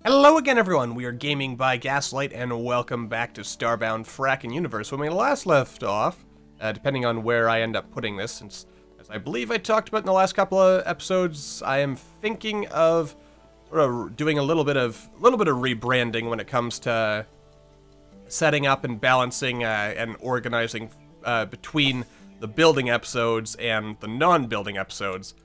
Hello again, everyone. We are Gaming by Gaslight, and welcome back to Starbound Frackin Univserse. When we last left off, depending on where I end up putting this, since, as I believe I talked about in the last couple of episodes, I am thinking of sort of doing a little bit of rebranding when it comes to setting up and balancing and organizing between the building episodes and the non-building episodes.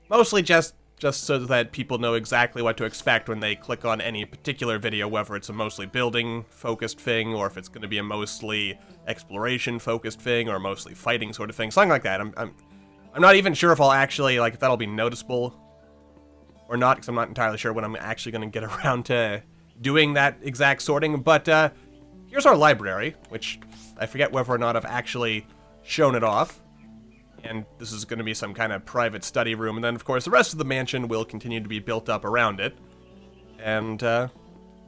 Mostly just so that people know exactly what to expect when they click on any particular video, whether it's a mostly building-focused thing, or if it's going to be a mostly exploration-focused thing, or mostly fighting sort of thing, something like that. I'm not even sure if I'll actually, like, if that'll be noticeable or not, because I'm not entirely sure when I'm actually going to get around to doing that exact sorting, but here's our library, which I forget whether or not I've actually shown it off. And this is going to be some kind of private study room. And then, of course, the rest of the mansion will continue to be built up around it. And I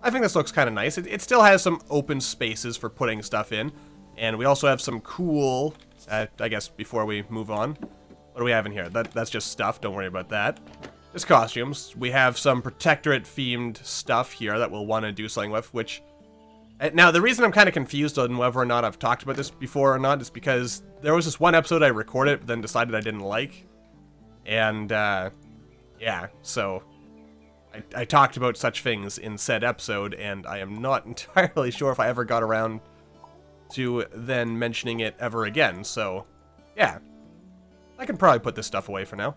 think this looks kind of nice. It still has some open spaces for putting stuff in. And we also have some cool, I guess, before we move on. What do we have in here? That's just stuff. Don't worry about that. Just costumes. We have some Protectorate-themed stuff here that we'll want to do something with, which... Now, the reason I'm kind of confused on whether or not I've talked about this before or not is because there was this one episode I recorded, but then decided I didn't like. And, yeah, so I talked about such things in said episode, and I am not entirely sure if I ever got around to then mentioning it ever again. So, yeah, I can probably put this stuff away for now.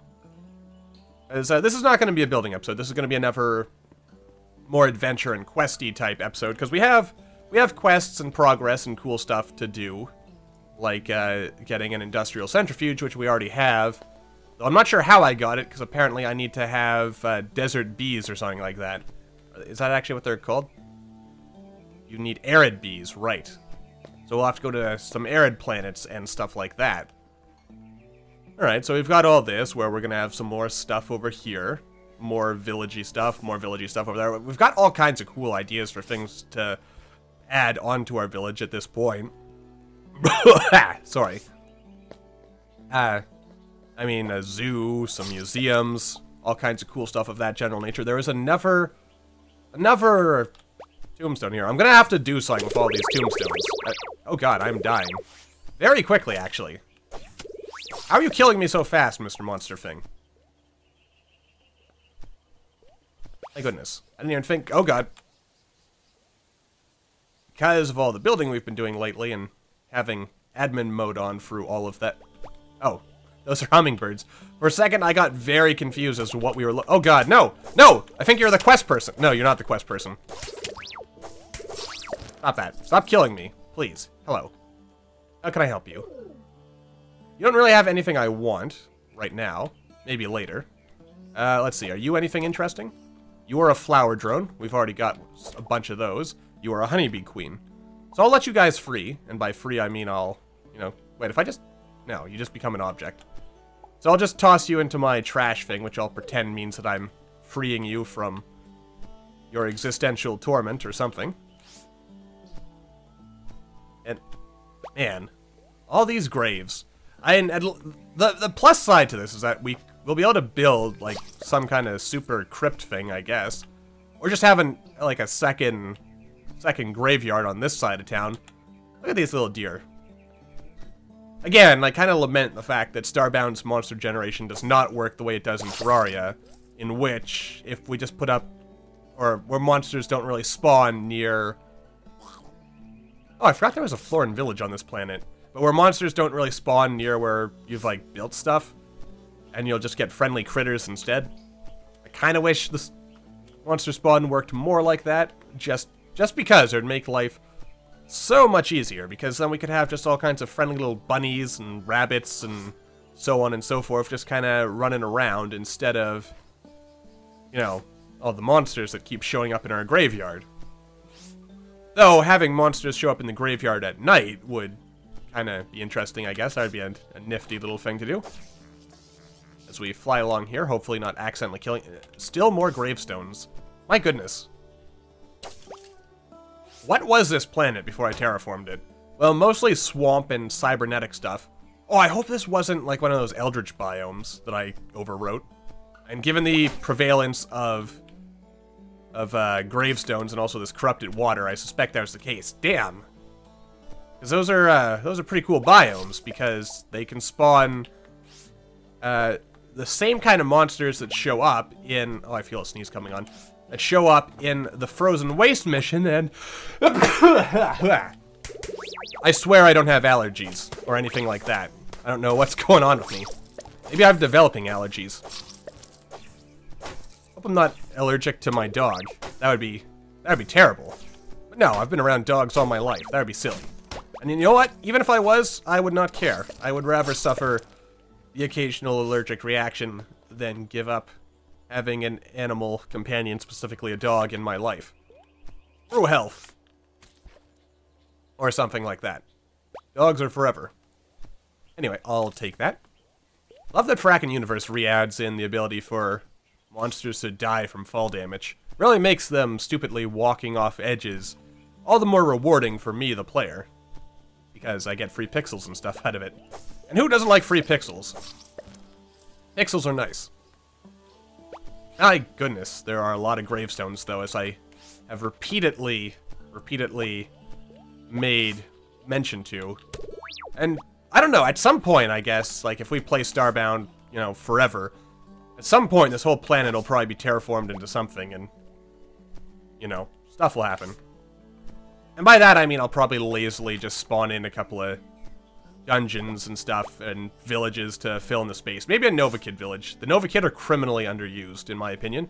As, this is not going to be a building episode. This is going to be another more adventure and questy type episode, because we have quests and progress and cool stuff to do, like getting an industrial centrifuge, which we already have. Though I'm not sure how I got it, because apparently I need to have desert bees or something like that. Is that actually what they're called? You need arid bees, right. So we'll have to go to some arid planets and stuff like that. Alright, so we've got all this, where we're going to have some more stuff over here. More villagey stuff over there. We've got all kinds of cool ideas for things to add onto our village at this point. Sorry. I mean, a zoo, some museums, all kinds of cool stuff of that general nature. There is another tombstone here. I'm gonna have to do something with all these tombstones. Oh god, I'm dying. Very quickly, actually. How are you killing me so fast, Mr. Monster Thing? My goodness. I didn't even think... Oh, God. Because of all the building we've been doing lately and having admin mode on through all of that... Oh, those are hummingbirds. For a second, I got very confused as to what we were... Oh, God, no! No! I think you're the quest person. No, you're not the quest person. Stop that. Stop killing me. Please. Hello. How can I help you? You don't really have anything I want right now. Maybe later. Let's see. Are you anything interesting? You are a flower drone. We've already got a bunch of those. You are a honeybee queen. So I'll let you guys free. And by free, I mean I'll, you know... Wait, if I just... No, you just become an object. So I'll just toss you into my trash thing, which I'll pretend means that I'm freeing you from your existential torment or something. And... Man. All these graves. The plus side to this is that we'll be able to build, like, some kind of super crypt thing, I guess. Or just having, like, a second graveyard on this side of town. Look at these little deer. Again, I kind of lament the fact that Starbound's monster generation does not work the way it does in Terraria, in which, if we just put up... Or where monsters don't really spawn near... Oh, I forgot there was a Florin village on this planet. But where monsters don't really spawn near where you've, like, built stuff. And you'll just get friendly critters instead. I kind of wish this monster spawn worked more like that, just because it would make life so much easier, because then we could have just all kinds of friendly little bunnies and rabbits and so on and so forth just kind of running around instead of, you know, all the monsters that keep showing up in our graveyard. Though, having monsters show up in the graveyard at night would kind of be interesting, I guess. That would be a nifty little thing to do. As we fly along here, hopefully not accidentally killing... Still more gravestones. My goodness. What was this planet before I terraformed it? Well, mostly swamp and cybernetic stuff. Oh, I hope this wasn't like one of those eldritch biomes that I overwrote. And given the prevalence of gravestones and also this corrupted water. I suspect that was the case. Damn. Because those are pretty cool biomes, because they can spawn the same kind of monsters that show up in... Oh, I feel a sneeze coming on. That show up in the Frozen Waste mission, and... I swear I don't have allergies, or anything like that. I don't know what's going on with me. Maybe I'm developing allergies. Hope I'm not allergic to my dog. That'd be terrible. But no, I've been around dogs all my life. That would be silly. And you know what? Even if I was, I would not care. I would rather suffer the occasional allergic reaction than give up having an animal companion, specifically a dog, in my life. True health. Or something like that. Dogs are forever. Anyway, I'll take that. Love that Frackin Universe re-adds in the ability for monsters to die from fall damage. Really makes them stupidly walking off edges all the more rewarding for me, the player. Because I get free pixels and stuff out of it. And who doesn't like free pixels? Pixels are nice. My goodness, there are a lot of gravestones, though, as I have repeatedly made mention to. And, I don't know, at some point, I guess, like, if we play Starbound, you know, forever, at some point, this whole planet will probably be terraformed into something, and, you know, stuff will happen. And by that, I mean I'll probably lazily just spawn in a couple of dungeons and stuff, and villages to fill in the space. Maybe a Nova Kid village. The Nova Kid are criminally underused, in my opinion.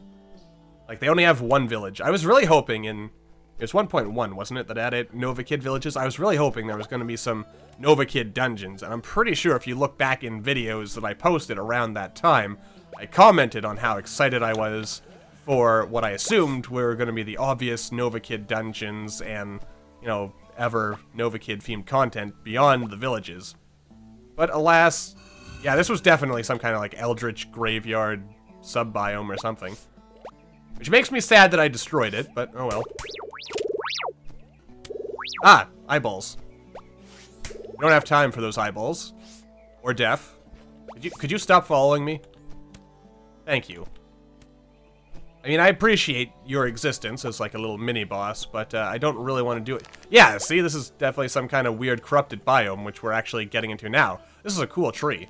Like, they only have one village. I was really hoping in... There's 1.1, wasn't it, that added Nova Kid villages? I was really hoping there was going to be some Nova Kid dungeons, and I'm pretty sure if you look back in videos that I posted around that time, I commented on how excited I was for what I assumed were going to be the obvious Nova Kid dungeons and, you know, ever Nova Kid themed content beyond the villages. But alas, yeah, this was definitely some kind of like Eldritch Graveyard sub-biome or something. Which makes me sad that I destroyed it, but oh well. Ah, eyeballs. I don't have time for those eyeballs. Or death. Could you stop following me? Thank you. I mean, I appreciate your existence as like a little mini-boss, but I don't really want to do it. Yeah, see, this is definitely some kind of weird corrupted biome, which we're actually getting into now. This is a cool tree.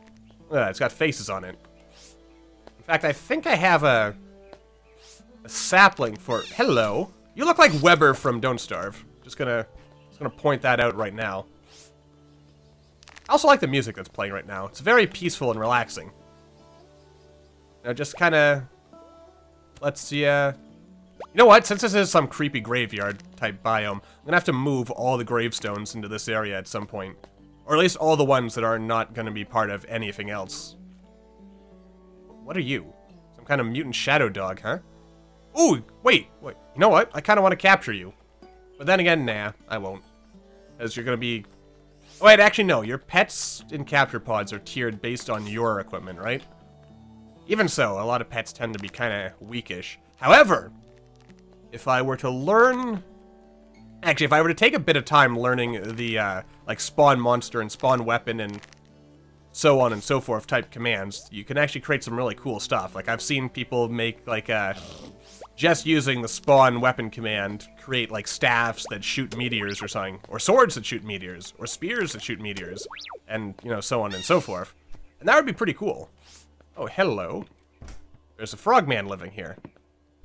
Look at that, it's got faces on it. In fact, I think I have a sapling for... Hello. You look like Weber from Don't Starve. Just gonna point that out right now. I also like the music that's playing right now. It's very peaceful and relaxing. You know, just kind of... Let's see, you know what? Since this is some creepy graveyard type biome, I'm gonna have to move all the gravestones into this area at some point. Or at least all the ones that are not gonna be part of anything else. What are you? Some kind of mutant shadow dog, huh? Ooh, wait. You know what? I kind of want to capture you. But then again, nah, I won't. Because you're gonna be... Oh, wait, actually, no. Your pets in capture pods are tiered based on your equipment, right? Even so, a lot of pets tend to be kind of weakish. However, if I were to learn... Actually, if I were to take a bit of time learning the, like, spawn monster and spawn weapon and so on and so forth type commands, you can actually create some really cool stuff. Like, I've seen people make, like, just using the spawn weapon command, create, like, staffs that shoot meteors or something. Or swords that shoot meteors. Or spears that shoot meteors. And, you know, so on and so forth. And that would be pretty cool. Oh, hello. There's a frogman living here.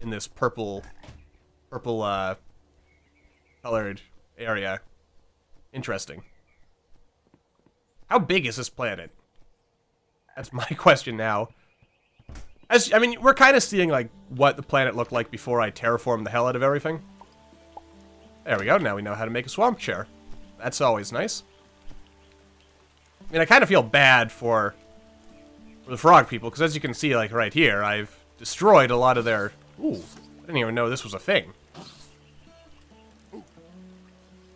In this purple, colored area. Interesting. How big is this planet? That's my question now. I mean, we're kind of seeing, like, what the planet looked like before I terraformed the hell out of everything. There we go, now we know how to make a swamp chair. That's always nice. I mean, I kind of feel bad for the frog people, because as you can see, like, right here, I've destroyed a lot of their... Ooh, I didn't even know this was a thing.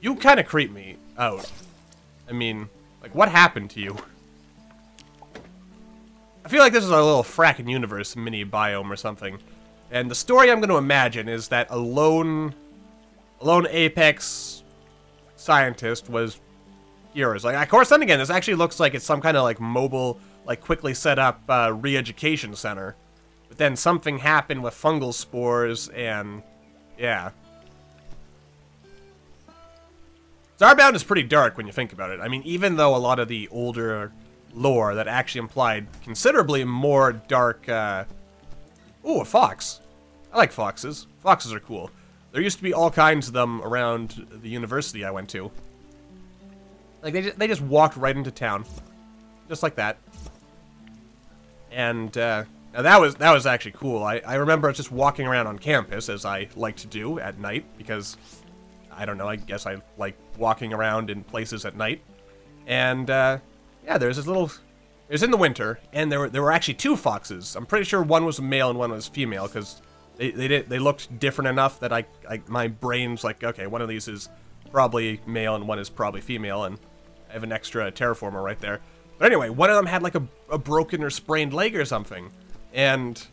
You kind of creep me out. I mean, like, what happened to you? I feel like this is a little Frackin Universe mini biome or something. And the story I'm going to imagine is that a lone apex scientist was heroes. Like, of course, then again, this actually looks like it's some kind of, like, mobile, like, quickly set up re-education center. But then something happened with fungal spores and Yeah. Starbound is pretty dark when you think about it. I mean, even though a lot of the older lore that actually implied considerably more dark, Ooh, a fox. I like foxes. Foxes are cool. There used to be all kinds of them around the university I went to. Like, they just walked right into town. Just like that. And, now that was actually cool. I remember just walking around on campus, as I like to do at night, because, I don't know, I guess I like walking around in places at night. And, yeah, there's this little... It was in the winter, and there were actually two foxes. I'm pretty sure one was male and one was female, because they looked different enough that my brain's like, okay, one of these is probably male and one is probably female, and I have an extra terraformer right there. But anyway, one of them had like a broken or sprained leg or something, and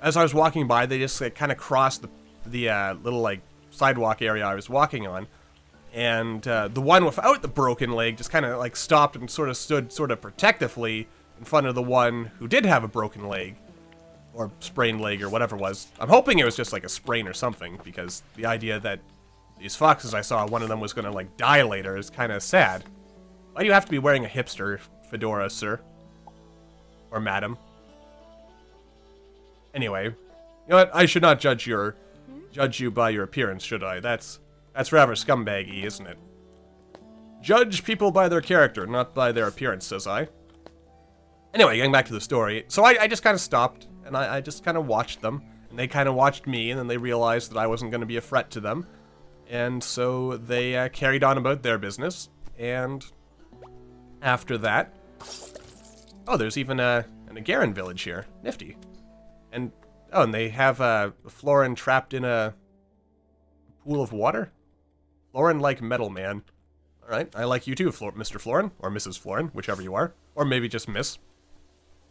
as I was walking by, they just like, kind of crossed the little like sidewalk area I was walking on. And the one without the broken leg just kind of like stopped and sort of stood sort of protectively in front of the one who did have a broken leg. Or sprained leg or whatever it was. I'm hoping it was just like a sprain or something, because the idea that these foxes I saw, one of them was going to like die later is kind of sad. Why do you have to be wearing a hipster fedora, sir? Or madam? Anyway, you know what? I should not judge you by your appearance, should I? That's rather scumbaggy, isn't it? Judge people by their character, not by their appearance, says I. Anyway, getting back to the story. So I just kind of stopped, and I just kind of watched them. And they kind of watched me, and then they realized that I wasn't going to be a threat to them. And so they carried on about their business. And after that... Oh, there's even an Agaran village here. Nifty. And, oh, and they have Florin trapped in a pool of water? Florin like Metal Man. Alright, I like you too, Mr. Florin, or Mrs. Florin, whichever you are. Or maybe just Miss.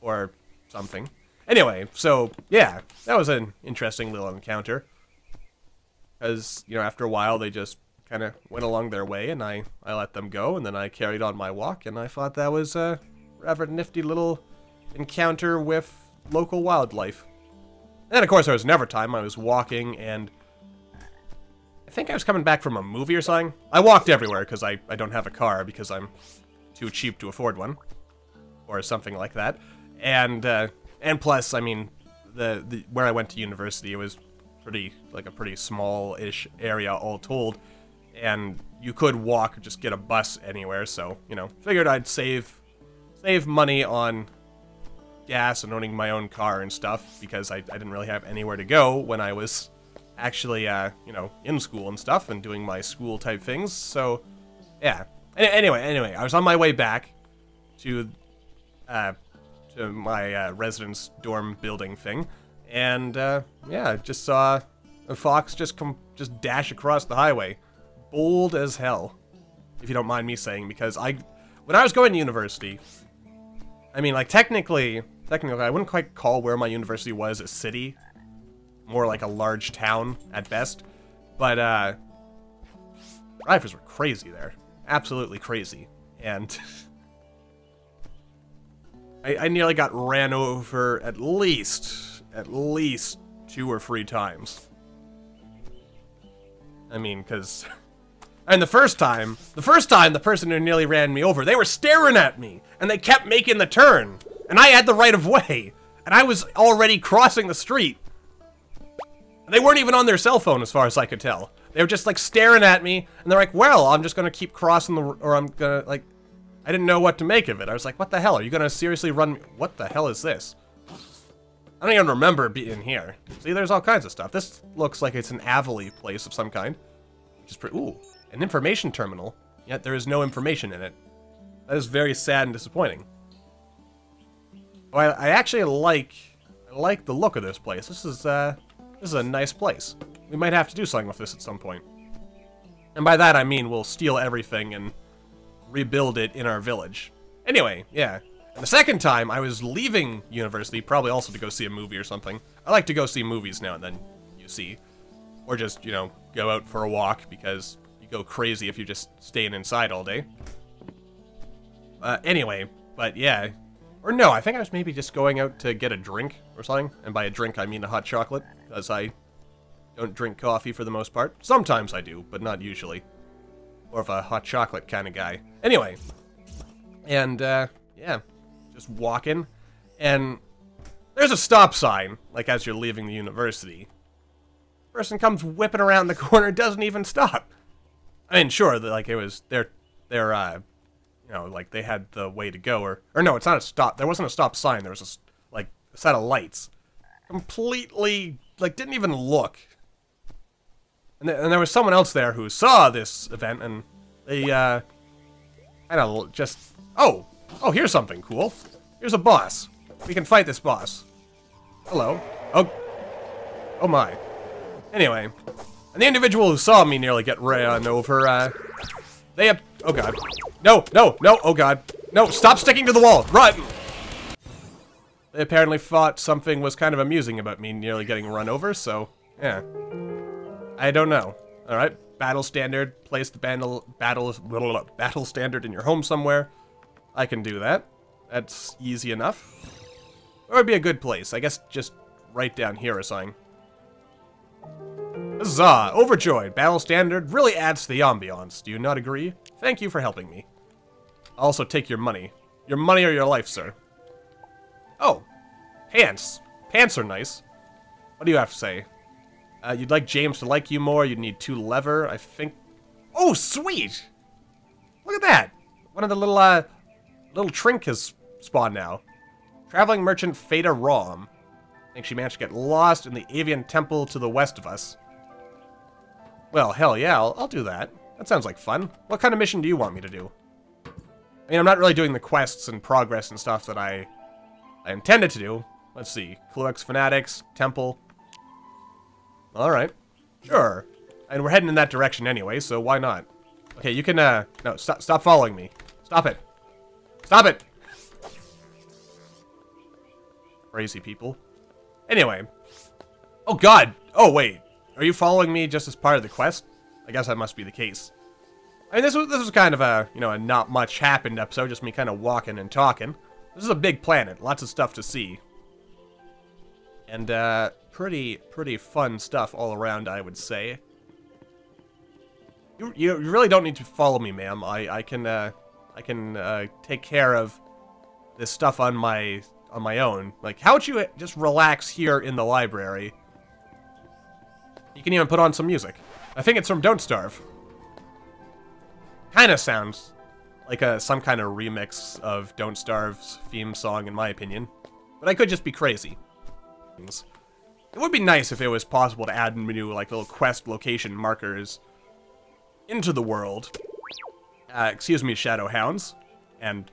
Or something. Anyway, so, yeah, that was an interesting little encounter. Because, you know, after a while, they just kind of went along their way, and I let them go, and then I carried on my walk, and I thought that was a rather nifty little encounter with local wildlife. And then, of course, there was another time I was walking, and I think I was coming back from a movie or something. I walked everywhere, because I don't have a car, because I'm too cheap to afford one. Or something like that. And plus, I mean, where I went to university, it was a pretty small-ish area all told, and you could walk or just get a bus anywhere, so, you know, figured I'd save money on gas and owning my own car and stuff, because I didn't really have anywhere to go when I was actually, you know, in school and stuff, and doing my school-type things, so, yeah. Anyway, I was on my way back to my residence dorm building thing, and yeah, just saw a fox just dash across the highway, bold as hell, if you don't mind me saying, because when I was going to university, I mean, like technically, I wouldn't quite call where my university was a city, more like a large town at best, but drivers were crazy there, absolutely crazy, and. I nearly got ran over at least 2 or 3 times. I mean, because... And the first time, the person who nearly ran me over, they were staring at me, and they kept making the turn, and I had the right of way, and I was already crossing the street. And they weren't even on their cell phone, as far as I could tell. They were just, like, staring at me, and they're like, well, I'm just gonna keep crossing or I'm gonna, like... I didn't know what to make of it. I was like, what the hell? Are you gonna seriously run me? What the hell is this? I don't even remember being here. See, there's all kinds of stuff. This looks like it's an Avily place of some kind. Which is pretty... Ooh, an information terminal. Yet there is no information in it. That is very sad and disappointing. Oh, I actually like the look of this place. This is a nice place. We might have to do something with this at some point. And by that I mean we'll steal everything and rebuild it in our village. Anyway, yeah. And the second time, I was leaving university, probably also to go see a movie or something. I like to go see movies now and then, you see. Or just, you know, go out for a walk, because you go crazy if you're just staying inside all day. Anyway, but yeah. Or no, I think I was maybe just going out to get a drink or something. And by a drink, I mean a hot chocolate, because I Don't drink coffee for the most part. Sometimes I do, but not usually. More of a hot chocolate kind of guy. Anyway. And, yeah. Just walking. And there's a stop sign, like as you're leaving the university. Person comes whipping around the corner, doesn't even stop. I mean, sure, like it was their you know, like they had the way to go, or no, it's not a stop. There wasn't a stop sign. There was a set of lights. Completely, like, didn't even look. And there was someone else there who saw this event, and they kind of just, oh, here's something cool. Here's a boss. We can fight this boss. Hello. Oh my. Anyway, and the individual who saw me nearly get ran over, oh god. No, oh god. No, stop sticking to the wall, run! They apparently thought something was kind of amusing about me nearly getting run over, so, yeah. I don't know. Alright, battle standard, place the battle standard in your home somewhere. I can do that. That's easy enough. Or it'd be a good place, I guess just right down here or something. Huzzah! Overjoyed. Battle standard really adds to the ambiance. Do you not agree? Thank you for helping me. I'll also take your money. Your money or your life, sir. Oh. Pants. Pants are nice. What do you have to say? You'd like James to like you more. You'd need 2 leather, I think. Oh, sweet! Look at that! One of the little trink has spawned now. Traveling merchant Fata Rom. I think she managed to get lost in the avian temple to the west of us. Well, hell yeah, I'll do that. That sounds like fun. What kind of mission do you want me to do? I mean, I'm not really doing the quests and progress and stuff that I intended to do. Let's see. Cluex Fanatics, Temple. Alright. Sure. And we're heading in that direction anyway, so why not? Okay, you can, no, stop following me. Stop it. Stop it! Crazy people. Anyway. Oh god! Oh wait. Are you following me just as part of the quest? I guess that must be the case. I mean, this was kind of a, you know, a not much happened episode, just me kind of walking and talking. This is a big planet, lots of stuff to see. And, pretty fun stuff all around, I would say. You really don't need to follow me, ma'am. I can take care of this stuff on my own. Like, how would you just relax here in the library? You can even put on some music. I think it's from Don't Starve. Kinda sounds like some kind of remix of Don't Starve's theme song, in my opinion. But I could just be crazy. It would be nice if it was possible to add new, like, little quest location markers into the world. Excuse me, Shadow Hounds. And,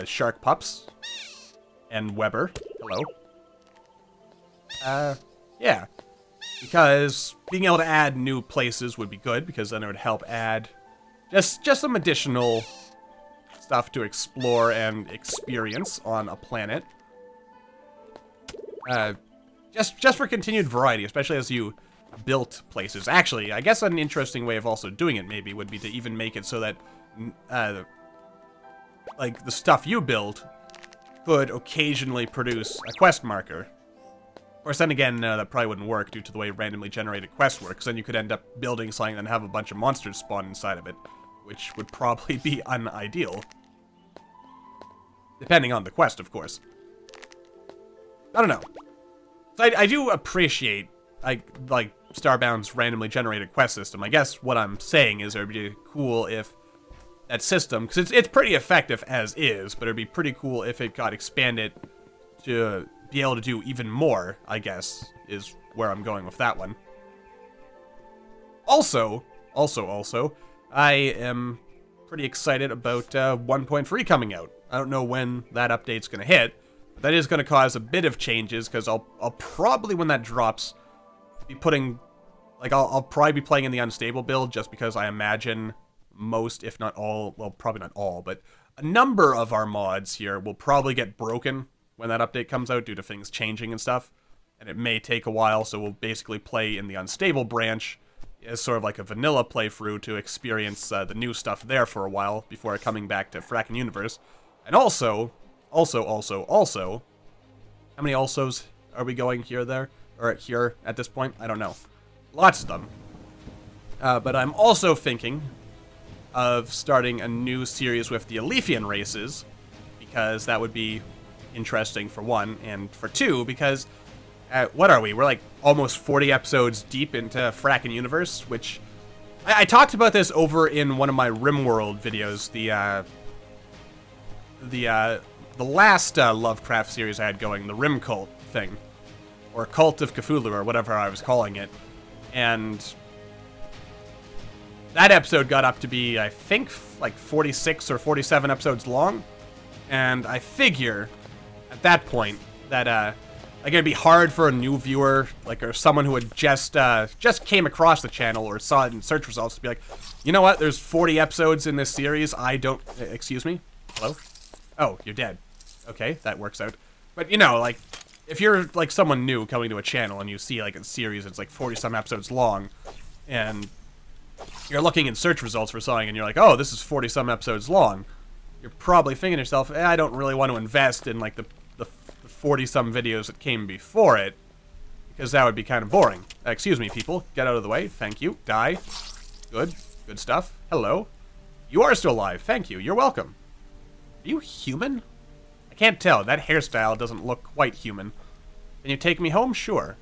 Shark Pups. And Weber. Hello. Yeah. Because being able to add new places would be good, because then it would help add just some additional stuff to explore and experience on a planet. Just for continued variety, especially as you built places. Actually, I guess an interesting way of also doing it maybe would be to even make it so that, like, the stuff you build could occasionally produce a quest marker. Of course, then again, that probably wouldn't work due to the way randomly generated quests work, 'cause then you could end up building something and have a bunch of monsters spawn inside of it, which would probably be unideal. Depending on the quest, of course. I don't know. So I do appreciate, like, Starbound's randomly generated quest system. I guess what I'm saying is it would be cool if that system, because it's pretty effective as is, but it'd be pretty cool if it got expanded to be able to do even more, I guess, is where I'm going with that one. Also, I am pretty excited about 1.3 coming out. I don't know when that update's going to hit, but that is going to cause a bit of changes, because I'll probably, when that drops, be putting, like, I'll probably be playing in the unstable build, just because I imagine most, if not all, well, probably not all, but a number of our mods here will probably get broken when that update comes out due to things changing and stuff. And it may take a while, so we'll basically play in the unstable branch as sort of like a vanilla playthrough to experience the new stuff there for a while before coming back to Frackin Univserse. And also, how many alsos are we going here, there? Or here at this point? I don't know. Lots of them. But I'm also thinking of starting a new series with the Alefian races, because that would be interesting for one, and for two, because what are we? We're like almost 40 episodes deep into Frackin Univserse, which I talked about this over in one of my RimWorld videos, the last Lovecraft series I had going, the Rim Cult thing, or Cult of Cthulhu, or whatever I was calling it, and that episode got up to be, I think, like 46 or 47 episodes long, and I figure at that point that like it'd be hard for a new viewer, like, or someone who had just came across the channel or saw it in search results to be like, you know what? There's 40 episodes in this series. I don't. Excuse me. Hello. Oh, you're dead. Okay, that works out. But you know, like, if you're like someone new coming to a channel and you see like a series that's like 40-some episodes long, and you're looking in search results for something, and you're like, oh, this is 40-some episodes long, you're probably thinking to yourself, I don't really want to invest in like the 40-some videos that came before it, because that would be kind of boring. Excuse me, people. Get out of the way. Thank you. Die. Good. Good stuff. Hello. You are still alive. Thank you. You're welcome. Are you human? I can't tell. That hairstyle doesn't look quite human. Can you take me home? Sure.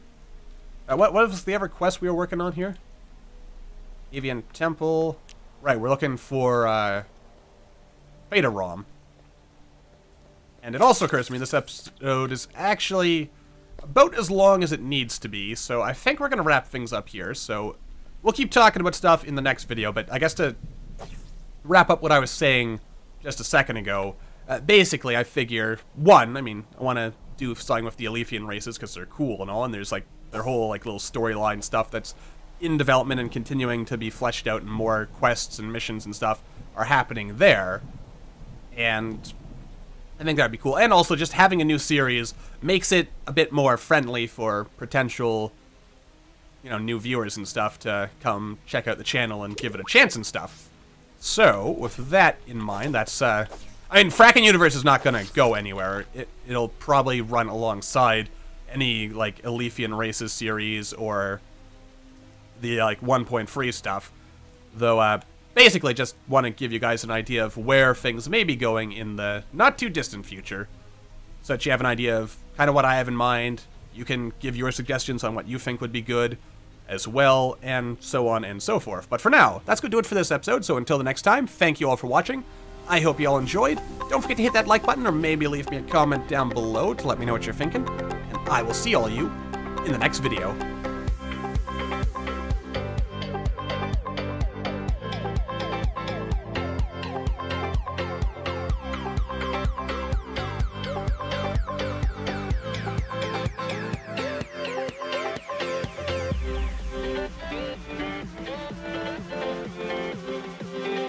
What was the other quest we were working on here? Avian Temple. Right, we're looking for Beta-ROM. And it also occurs to me this episode is actually about as long as it needs to be, so I think we're going to wrap things up here. So we'll keep talking about stuff in the next video, but I guess to wrap up what I was saying just a second ago, basically I figure, one, I mean, I want to do something with the Alefian races because they're cool and all, and there's like their whole like little storyline stuff that's in development and continuing to be fleshed out, and more quests and missions and stuff are happening there. And I think that'd be cool. And also, just having a new series makes it a bit more friendly for potential, you know, new viewers and stuff to come check out the channel and give it a chance and stuff. So, with that in mind, that's, I mean, Frackin Univserse is not gonna go anywhere. It'll probably run alongside any, like, Alefian Races series or the, like, 1.3 stuff. Though, basically, just want to give you guys an idea of where things may be going in the not-too-distant future, so that you have an idea of kind of what I have in mind. You can give your suggestions on what you think would be good as well, and so on and so forth. But for now, that's going to do it for this episode, so until the next time, thank you all for watching. I hope you all enjoyed. Don't forget to hit that like button, or maybe leave me a comment down below to let me know what you're thinking, and I will see all of you in the next video.